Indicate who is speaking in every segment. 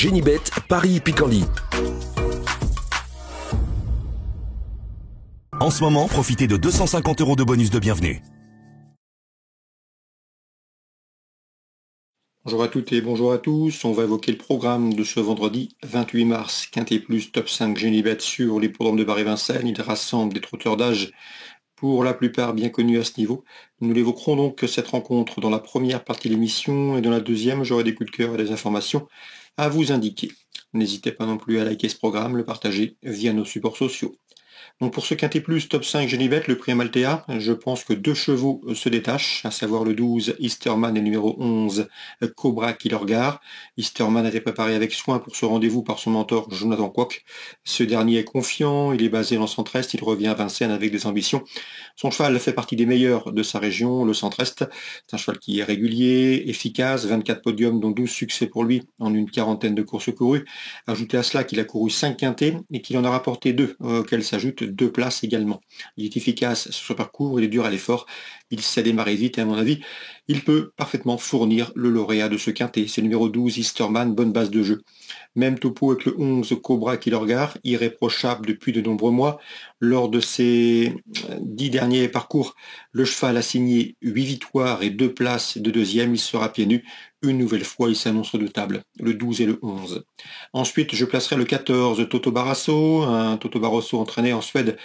Speaker 1: Génibet, Paris-Picardie. En ce moment, profitez de 250 € de bonus de bienvenue.
Speaker 2: Bonjour à toutes et bonjour à tous. On va évoquer le programme de ce vendredi 28 mars. Quintet Plus Top 5 Génibet sur l'hippodrome de Paris-Vincennes. Il rassemble des trotteurs d'âge pour la plupart bien connus à ce niveau. Nous l'évoquerons donc cette rencontre dans la première partie de l'émission et dans la deuxième, j'aurai des coups de cœur et des informations à vous indiquer. N'hésitez pas non plus à liker ce programme, le partager via nos supports sociaux. Donc pour ce Quintet Plus Top 5 Génibet, le prix Amaltea, je pense que deux chevaux se détachent, à savoir le 12 Easterman et le numéro 11 Cobra Killergar. Easterman a été préparé avec soin pour ce rendez-vous par son mentor Jonathan Quoc. Ce dernier est confiant, il est basé dans le centre-est, il revient à Vincennes avec des ambitions. Son cheval fait partie des meilleurs de sa région, le centre-est. C'est un cheval qui est régulier, efficace, 24 podiums dont 12 succès pour lui en une quarantaine de courses courues. Ajoutez à cela qu'il a couru 5 quintets et qu'il en a rapporté 2, auxquels s'ajoutent 2 places également. Il est efficace sur ce parcours, il est dur à l'effort, il sait démarrer vite et à mon avis, il peut parfaitement fournir le lauréat de ce quintet. C'est le numéro 12 Easterman, bonne base de jeu. Même topo avec le 11 Cobra Killergar, irréprochable depuis de nombreux mois. Lors de ses 10 derniers parcours, le cheval a signé 8 victoires et 2 places de deuxième. Il sera pieds nus. Une nouvelle fois, il s'annonce redoutable, le 12 et le 11. Ensuite, je placerai le 14 Toto Barroso, un Toto Barroso entraîné en Suède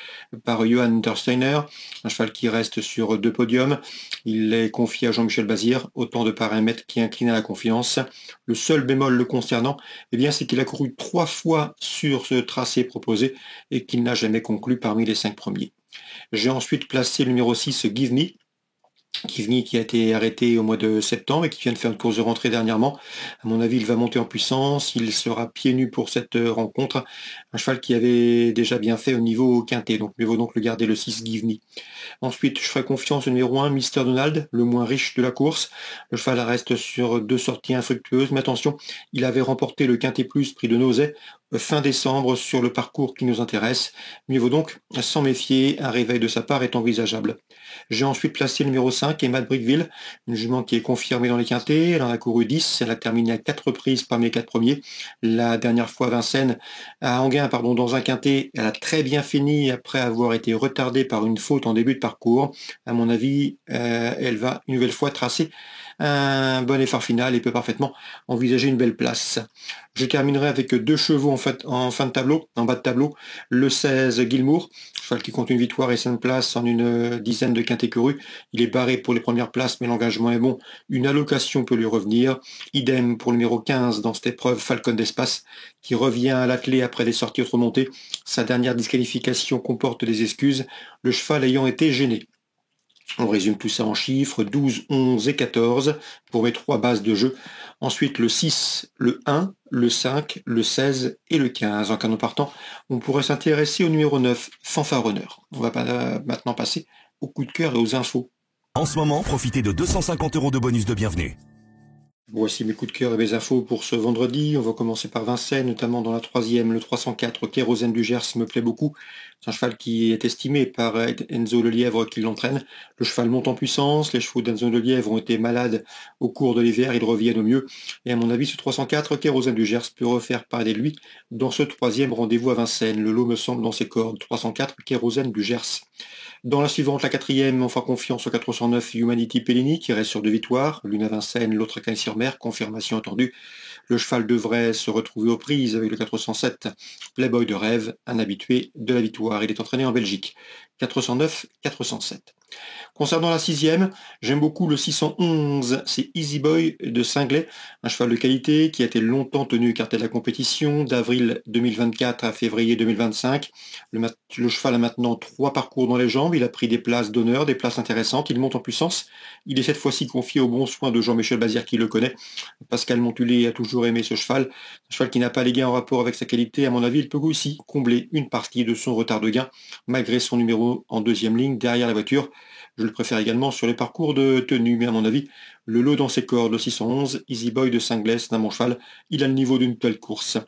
Speaker 2: par Johan Untersteiner, un cheval qui reste sur 2 podiums. Il est confié à Jean-Michel Bazir, autant de paramètres qui inclinent à la confiance. Le seul bémol le concernant, eh bien, c'est qu'il a couru 3 fois sur ce tracé proposé et qu'il n'a jamais conclu parmi les 5 premiers. J'ai ensuite placé le numéro 6 Give Me, qui a été arrêté au mois de septembre et qui vient de faire une course de rentrée dernièrement. À mon avis, il va monter en puissance, il sera pieds nus pour cette rencontre. Un cheval qui avait déjà bien fait au niveau quintet, donc mieux vaut donc le garder, le 6 Give Me. Ensuite, je ferai confiance au numéro 1, Mr. Donald, le moins riche de la course. Le cheval reste sur 2 sorties infructueuses, mais attention, il avait remporté le Quintet Plus prix de Nausée fin décembre sur le parcours qui nous intéresse. Mieux vaut donc s'en méfier, un réveil de sa part est envisageable. J'ai ensuite placé le numéro 5, Emma Brickville, une jument qui est confirmée dans les quintets. Elle en a couru 10, elle a terminé à 4 reprises parmi les 4 premiers. La dernière fois, Vincennes, à Anguin, dans un quintet, elle a très bien fini après avoir été retardée par une faute en début de parcours. À mon avis, elle va une nouvelle fois tracer un bon effort final et peut parfaitement envisager une belle place. Je terminerai avec 2 chevaux en fin de tableau, en bas de tableau. Le 16 Gilmour, cheval qui compte une victoire et 5 places en une dizaine de quintets courus. Il est barré pour les premières places, mais l'engagement est bon. Une allocation peut lui revenir. Idem pour le numéro 15 dans cette épreuve, Falcon d'Espace, qui revient à l'attelé après des sorties remontées. Sa dernière disqualification comporte des excuses, le cheval ayant été gêné. On résume tout ça en chiffres, 12, 11 et 14 pour mes 3 bases de jeu. Ensuite, le 6, le 1, le 5, le 16 et le 15. En canon partant, on pourrait s'intéresser au numéro 9, Fanfaronneur. On va maintenant passer au coup de cœur et aux infos.
Speaker 1: En ce moment, profitez de 250 € de bonus de bienvenue.
Speaker 2: Voici mes coups de cœur et mes infos pour ce vendredi. On va commencer par Vincennes, notamment dans la 3e, le 304 Kérosène du Gers me plaît beaucoup. C'est un cheval qui est estimé par Enzo Lelièvre qui l'entraîne. Le cheval monte en puissance, les chevaux d'Enzo Lelièvre ont été malades au cours de l'hiver, ils reviennent au mieux. Et à mon avis, ce 304 Kérosène du Gers peut refaire parler de lui dans ce 3e rendez-vous à Vincennes. Le lot me semble dans ses cordes, 304 Kérosène du Gers. Dans la suivante, la 4e, on fera confiance au 409 Humanity Pellini qui reste sur 2 victoires, l'une à Vincennes, l'autre à Cagnes-sur-Mer, confirmation attendue. Le cheval devrait se retrouver aux prises avec le 407 Playboy de rêve, un habitué de la victoire. Il est entraîné en Belgique. 409, 407. Concernant la 6e, j'aime beaucoup le 611, c'est Easy Boy de Singlet, un cheval de qualité qui a été longtemps tenu écarté de la compétition, d'avril 2024 à février 2025. Le cheval a maintenant 3 parcours dans les jambes, il a pris des places d'honneur, des places intéressantes, il monte en puissance. Il est cette fois-ci confié au bon soin de Jean-Michel Bazir qui le connaît. Pascal Montulé a toujours aimé ce cheval. Un cheval qui n'a pas les gains en rapport avec sa qualité, à mon avis, il peut aussi combler une partie de son retard de gain, malgré son numéro en 2e ligne derrière la voiture. Je le préfère également sur les parcours de tenue, mais à mon avis, Le lot dans ses cordes, le 611, Easy Boy de Singlet, c'est un bon cheval. Il a le niveau d'une telle course.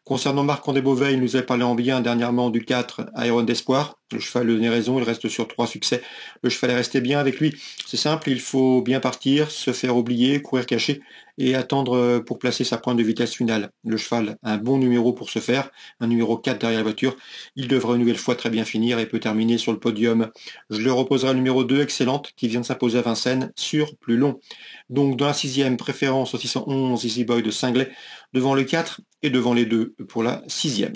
Speaker 2: Concernant Marc-André Beauvais, il nous a parlé en bien dernièrement du 4, Iron d'Espoir. Le cheval lui donnait raison, il reste sur 3 succès. Le cheval est resté bien avec lui. C'est simple, il faut bien partir, se faire oublier, courir caché et attendre pour placer sa pointe de vitesse finale. Le cheval a un bon numéro pour ce faire, un numéro 4 derrière la voiture. Il devrait une nouvelle fois très bien finir et peut terminer sur le podium. Je le reposerai le numéro 2, Excellente, qui vient de s'imposer à Vincennes sur plus long. Donc dans la 6e, préférence au 611, Easy Boy de Singlet, devant le 4 et devant les 2 pour la 6e.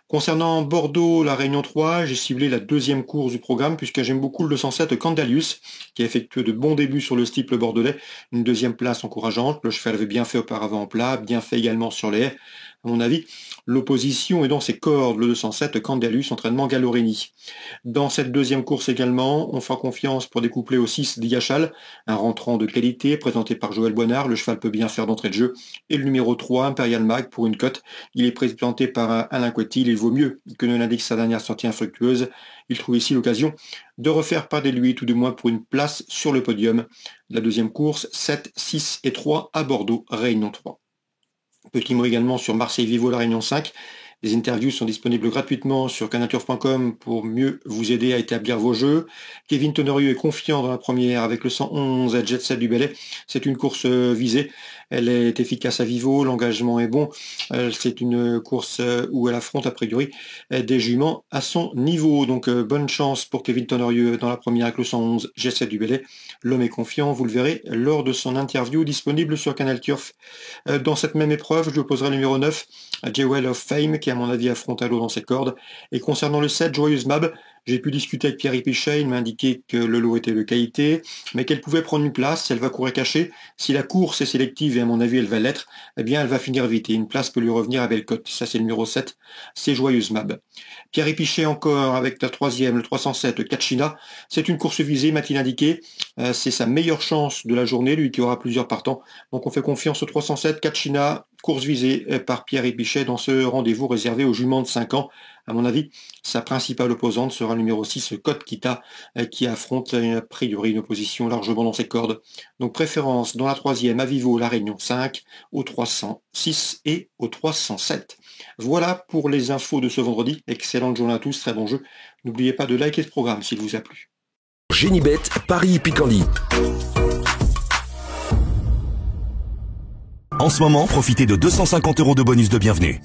Speaker 2: Concernant Bordeaux, la Réunion 3, j'ai ciblé la 2e course du programme puisque j'aime beaucoup le 207 Candalius qui a effectué de bons débuts sur le steeple bordelais, une 2e place encourageante. Le cheval avait bien fait auparavant en plat, bien fait également sur les haies. À mon avis, l'opposition est dans ses cordes, le 207 Candalius, entraînement Gallorini. Dans cette 2e course également, on fera confiance pour découpler au 6 Diachal, un rentrant de qualité présenté par Joël Boinard. Le cheval peut bien faire d'entrée de jeu. Et le numéro 3, Imperial Mag, pour une cote. Il est présenté par Alain Coetil. Il vaut mieux que ne l'indique sa dernière sortie infructueuse. Il trouve ici l'occasion de refaire part des lui, tout du moins pour une place sur le podium. La 2e course, 7, 6 et 3 à Bordeaux, Réunion 3. Petit mot également sur Marseille Vivo, la Réunion 5. Les interviews sont disponibles gratuitement sur canalturf.com pour mieux vous aider à établir vos jeux. Kevin Tonnerieux est confiant dans la première avec le 111 à Jet Set du Belay. C'est une course visée. Elle est efficace à Vivo, l'engagement est bon. C'est une course où elle affronte a priori des juments à son niveau. Donc bonne chance pour Kevin Tonnerieux dans la première avec le 111 Jet Set du Belay. L'homme est confiant, vous le verrez lors de son interview disponible sur Canal Turf. Dans cette même épreuve, je lui opposerai le numéro 9 à Jewel of Fame qui à mon avis affronte à l'eau dans ses cordes. Et concernant le 7, Joyeuse Mab, j'ai pu discuter avec Pierre Pichet, il m'a indiqué que le lot était de qualité, mais qu'elle pouvait prendre une place si elle va courir cachée. Si la course est sélective, et à mon avis elle va l'être, eh bien elle va finir vite, et une place peut lui revenir à Bellecote. Ça c'est le numéro 7, c'est Joyeuse Mab. Pierre Pichet encore avec la 3e, le 307, Kachina. C'est une course visée, m'a-t-il indiqué. C'est sa meilleure chance de la journée, lui qui aura plusieurs partants. Donc on fait confiance au 307, Kachina, course visée par Pierre Pichet dans ce rendez-vous réservé aux juments de 5 ans. À mon avis, sa principale opposante sera le numéro 6, Code Kita, qui affronte a priori une opposition largement dans ses cordes. Donc préférence dans la 3e à Vivo, la Réunion 5, au 306 et au 307. Voilà pour les infos de ce vendredi. Excellente journée à tous, très bon jeu. N'oubliez pas de liker ce programme s'il vous a plu.
Speaker 1: Génibet, Paris Picardie. En ce moment, profitez de 250 € de bonus de bienvenue.